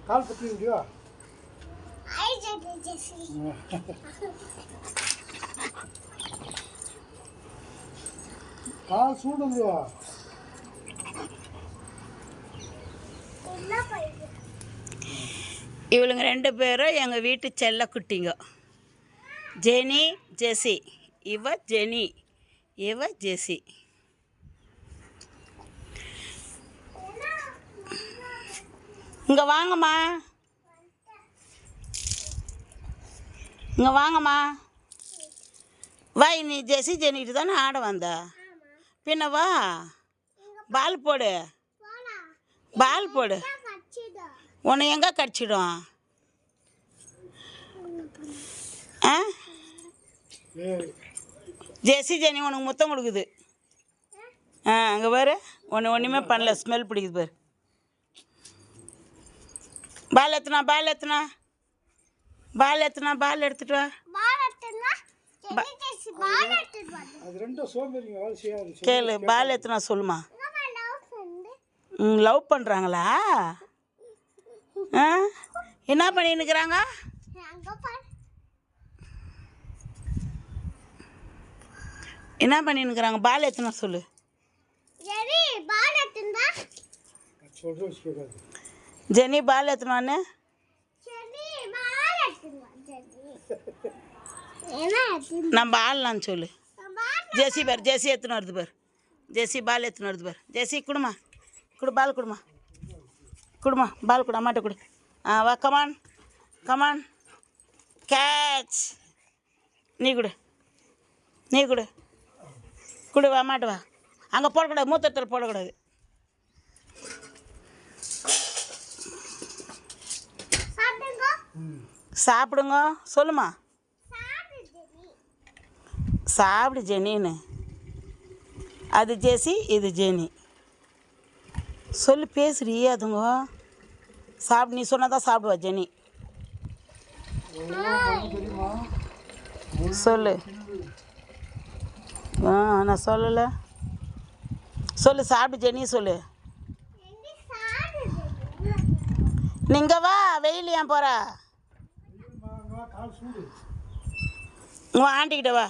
கால் பற்றி இல்லையோ கால் சூடுங்கோ. இவளுங்க 2 பேரும் எங்கள் வீட்டு செல்ல குட்டிங்க. ஜெனி ஜெசி. இவ ஜெனி, இவ ஜெசி. இங்கே வாங்கம்மா, இங்கே வாங்கம்மா. வா, நீ ஜெசி ஜெனிட்டு தானே ஆட வந்த. பின்ன வா, பால் போடு, பால் போடு. உன்னை எங்கே கடிச்சிடும்? ஆ, ஜெசி ஜெனி உனக்கு முத்தம் கொடுக்குது. ஆ, அங்கே பாரு, ஒன்றுமே பண்ணல, ஸ்மெல் பிடிக்குது பாரு. பால் எத்தனா, பால் எத்தனா, பால் எத்தனா, பால் எடுத்துட்டு வா. கேளு, பால் எத்தனா சொல்லுமா. லவ் பண்ணுறாங்களா? ஆ, என்ன பண்ணின்னுக்குறாங்க? என்ன பண்ணின்னுக்குறாங்க? பால் எத்தனை சொல்லு. ஜெனி பால் எத்தனான்னு நம்ம ஆடலான்னு சொல்லு. ஜெசி பார், ஜெசி எத்தனை வருது பார். ஜெசி பால் எத்தனை வருது பார். ஜெசி குடுமா, குடு பால் குடுமா, குடுமா பால் கொடு, அம்மாட்ட கொடு. ஆ, வா, கமான் கமான், கேட்ச். நீ கொடு, நீ கொடு, கொடு, வா அம்மாட்ட வா. அங்கே போடக்கூடாது, மூத்தத்தில் போடக்கூடாது. சாப்பிடுங்க சொல்லுமா. சாப்பிடு ஜெனின்னு. அது ஜெசி, இது ஜெனி. சொல்லு, பேசுறீ அதுங்க. சாப்பிடு, நீ சொன்னதான் சாப்பிடுவா ஜெனி. சொல்லு. ஆ, நான் சொல்லலை. சொல்லு, சாப்பிடு ஜெனி சொல்லு. நீங்க வா, வெயில் ஏன் போகிற? உன் ஆண்டிக்கிட்ட வா.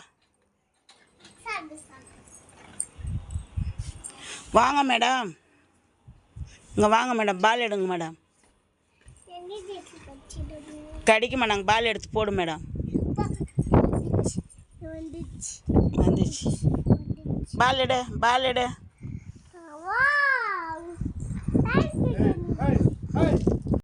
வாங்க மேடம், இங்கே வாங்க மேடம், பால் எடுங்க மேடம். கடிக்குமா, நாங்கள் பால் எடுத்து போடும் மேடம். வந்துச்சு. பால் எடு, பால் எடு.